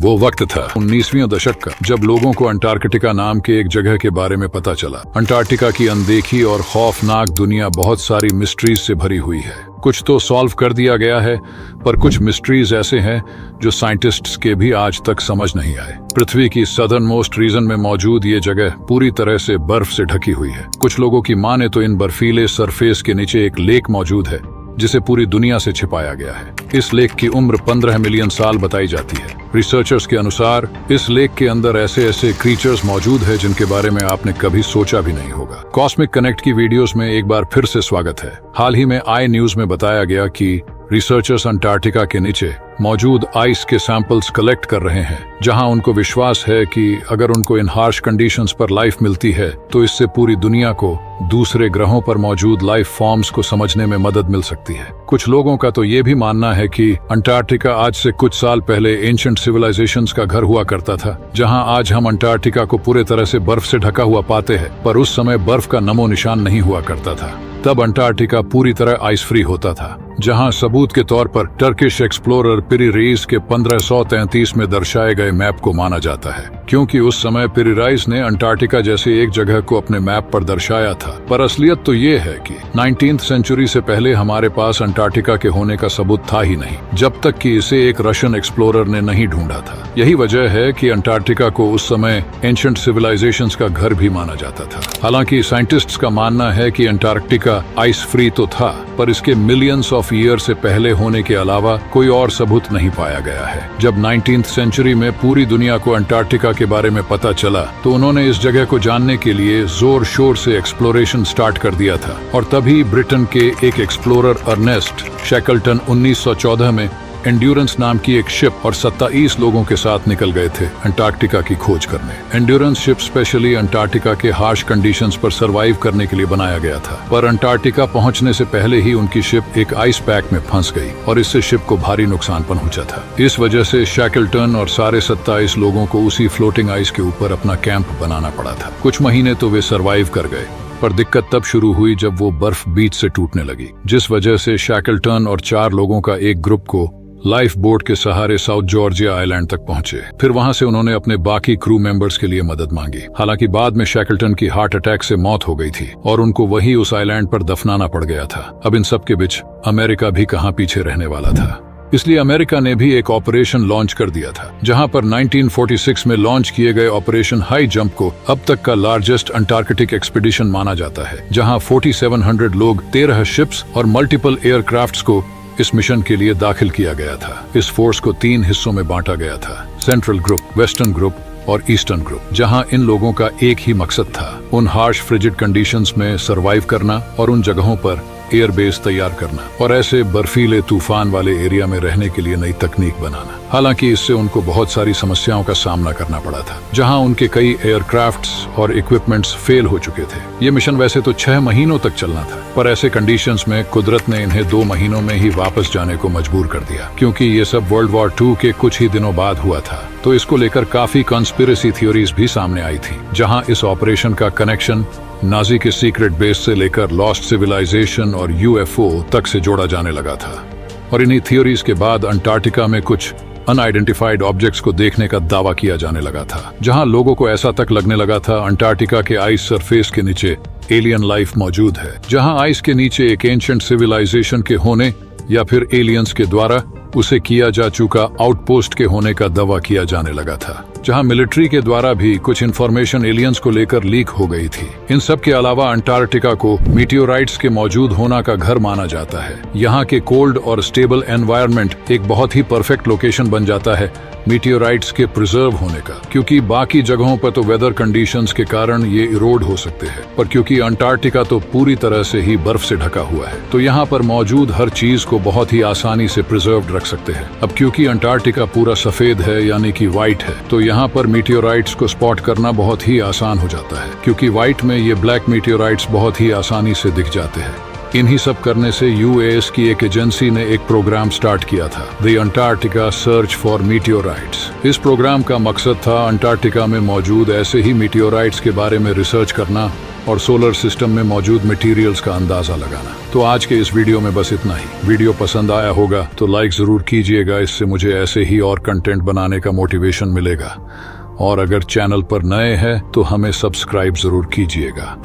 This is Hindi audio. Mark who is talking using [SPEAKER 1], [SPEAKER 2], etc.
[SPEAKER 1] वो वक्त था 19वीं दशक का, जब लोगों को अंटार्कटिका नाम के एक जगह के बारे में पता चला। अंटार्कटिका की अनदेखी और खौफनाक दुनिया बहुत सारी मिस्ट्रीज से भरी हुई है। कुछ तो सॉल्व कर दिया गया है, पर कुछ मिस्ट्रीज ऐसे हैं जो साइंटिस्ट्स के भी आज तक समझ नहीं आए। पृथ्वी की सदर्न मोस्ट रीजन में मौजूद ये जगह पूरी तरह से बर्फ से ढकी हुई है। कुछ लोगों की माने तो इन बर्फीले सरफेस के नीचे एक लेक मौजूद है जिसे पूरी दुनिया से छिपाया गया है। इस लेक की उम्र 15 मिलियन साल बताई जाती है। रिसर्चर्स के अनुसार इस लेक के अंदर ऐसे ऐसे क्रीचर्स मौजूद है जिनके बारे में आपने कभी सोचा भी नहीं होगा। कॉस्मिक कनेक्ट की वीडियोस में एक बार फिर से स्वागत है। हाल ही में आई न्यूज में बताया गया कि रिसर्चर्स अंटार्कटिका के नीचे मौजूद आइस के सैंपल्स कलेक्ट कर रहे हैं, जहां उनको विश्वास है कि अगर उनको इन हार्श कंडीशंस पर लाइफ मिलती है तो इससे पूरी दुनिया को दूसरे ग्रहों पर मौजूद लाइफ फॉर्म्स को समझने में मदद मिल सकती है। कुछ लोगों का तो ये भी मानना है कि अंटार्कटिका आज से कुछ साल पहले एंशिएंट सिविलाइजेशंस का घर हुआ करता था, जहां आज हम अंटार्कटिका को पूरे तरह से बर्फ से ढका हुआ पाते हैं, पर उस समय बर्फ का नमो निशान नहीं हुआ करता था। तब अंटार्कटिका पूरी तरह आइस फ्री होता था, जहां सबूत के तौर पर टर्किश एक्सप्लोरर पिरी रेइस के 1533 में दर्शाए गए मैप को माना जाता है, क्योंकि उस समय पिरी रेइस ने अंटार्कटिका जैसे एक जगह को अपने मैप पर दर्शाया था। पर असलियत तो ये है कि 19वीं सेंचुरी से पहले हमारे पास अंटार्कटिका के होने का सबूत था ही नहीं, जब तक कि इसे एक रशियन एक्सप्लोरर ने नहीं ढूंढा था। यही वजह है कि अंटार्कटिका को उस समय एंशिएंट सिविलाइजेशंस का घर भी माना जाता था। हालांकि साइंटिस्ट्स का मानना है कि अंटार्कटिका आइस फ्री तो था, पर इसके मिलियंस ऑफ ईयर से पहले होने के अलावा कोई और सबूत नहीं पाया गया है। जब 19वीं सेंचुरी में पूरी दुनिया को अंटार्कटिका के बारे में पता चला तो उन्होंने इस जगह को जानने के लिए जोर शोर से एक्सप्लोरेशन स्टार्ट कर दिया था, और तभी ब्रिटेन के एक एक्सप्लोरर अर्नेस्ट शैकलटन 1914 में एंड्योरेंस नाम की एक शिप और 27 लोगों के साथ निकल गए थे अंटार्कटिका की खोज करने। एंड्योरेंस शिप स्पेशली अंटार्कटिका के हार्श कंडीशंस पर सरवाइव करने के लिए बनाया गया था, पर अंटार्कटिका पहुंचने से पहले ही उनकी शिप एक आइस पैक में फंस गई और इससे शिप को भारी नुकसान पहुंचा था। इस वजह से शैकलटन और सारे 27 लोगों को उसी फ्लोटिंग आइस के ऊपर अपना कैंप बनाना पड़ा था। कुछ महीने तो वे सरवाइव कर गए, पर दिक्कत तब शुरू हुई जब वो बर्फ बीच से टूटने लगी, जिस वजह से शैकलटन और 4 लोगों का एक ग्रुप को लाइफ बोट के सहारे साउथ जॉर्जिया आइलैंड तक पहुंचे। फिर वहां से उन्होंने अपने बाकी क्रू मेंबर्स के लिए मदद मांगी। हालांकि बाद में शैकलटन की हार्ट अटैक से मौत हो गई थी और उनको वही उस आइलैंड पर दफनाना पड़ गया था। अब इन सब के बीच अमेरिका भी कहां पीछे रहने वाला था, इसलिए अमेरिका ने भी एक ऑपरेशन लॉन्च कर दिया था, जहां पर 1946 में लॉन्च किए गए ऑपरेशन हाई जंप को अब तक का लार्जेस्ट अंटार्कटिक एक्सपीडिशन माना जाता है, जहां 4700 लोग, 13 शिप्स और मल्टीपल एयरक्राफ्ट्स को इस मिशन के लिए दाखिल किया गया था। इस फोर्स को 3 हिस्सों में बांटा गया था, सेंट्रल ग्रुप, वेस्टर्न ग्रुप और ईस्टर्न ग्रुप, जहां इन लोगों का एक ही मकसद था, उन हार्श फ्रिजिड कंडीशंस में सरवाइव करना और उन जगहों पर एयरबेस तैयार करना और ऐसे बर्फीले तूफान वाले एरिया में रहने के लिए नई तकनीक बनाना। हालांकि इससे उनको बहुत सारी समस्याओं का सामना करना पड़ा था, जहां उनके कई एयरक्राफ्ट्स और इक्विपमेंट्स फेल हो चुके थे। ये मिशन वैसे तो 6 महीनों तक चलना था, पर ऐसे कंडीशंस में कुदरत ने इन्हें 2 महीनों में ही वापस जाने को मजबूर कर दिया, क्योंकि ये सब वर्ल्ड वॉर 2 के कुछ ही दिनों बाद हुआ था। तो इसको लेकर काफी कॉन्स्पिरेसी थ्योरीज भी सामने आई थी, जहां इस ऑपरेशन का कनेक्शन नाजी के सीक्रेट बेस से लेकर लॉस्ट सिविलाइजेशन और यूएफओ तक से जोड़ा जाने लगा था। और इन्हीं थ्योरीज के बाद अंटार्कटिका में कुछ अनआइडेंटिफाइड ऑब्जेक्ट्स को देखने का दावा किया जाने लगा था, जहां लोगों को ऐसा तक लगने लगा था अंटार्कटिका के आइस सरफेस के नीचे एलियन लाइफ मौजूद है, जहां आइस के नीचे एक एंशिएंट सिविलाइजेशन के होने या फिर एलियंस के द्वारा उसे किया जा चुका आउटपोस्ट के होने का दावा किया जाने लगा था, जहां मिलिट्री के द्वारा भी कुछ इन्फॉर्मेशन एलियंस को लेकर लीक हो गई थी। इन सब के अलावा अंटार्कटिका को मीटियोराइट्स के मौजूद होना का घर माना जाता है। यहाँ के कोल्ड और स्टेबल एनवायरनमेंट एक बहुत ही परफेक्ट लोकेशन बन जाता है मीटियोराइट्स के प्रिजर्व होने का, क्योंकि बाकी जगहों पर तो वेदर कंडीशंस के कारण ये इरोड हो सकते हैं, पर क्योंकि अंटार्कटिका तो पूरी तरह से ही बर्फ से ढका हुआ है, तो यहाँ पर मौजूद हर चीज को बहुत ही आसानी से प्रिजर्व रख सकते हैं। अब क्योंकि अंटार्कटिका पूरा सफेद है यानी कि व्हाइट है, तो यहाँ पर मीटियोराइट्स को स्पॉट करना बहुत ही आसान हो जाता है, क्योंकि व्हाइट में ये ब्लैक मीटियोराइट्स बहुत ही आसानी से दिख जाते हैं। इन्हीं सब करने से यूएस की एक एजेंसी ने एक प्रोग्राम स्टार्ट किया था, the Antarctica search for meteorites. इस प्रोग्राम का मकसद था अंटार्कटिका में मौजूद ऐसे ही मीटियोराइट्स के बारे में रिसर्च करना और सोलर सिस्टम में मौजूद मटेरियल्स का अंदाजा लगाना। तो आज के इस वीडियो में बस इतना ही। वीडियो पसंद आया होगा तो लाइक जरूर कीजिएगा, इससे मुझे ऐसे ही और कंटेंट बनाने का मोटिवेशन मिलेगा। और अगर चैनल पर नए हैं तो हमें सब्सक्राइब जरूर कीजिएगा।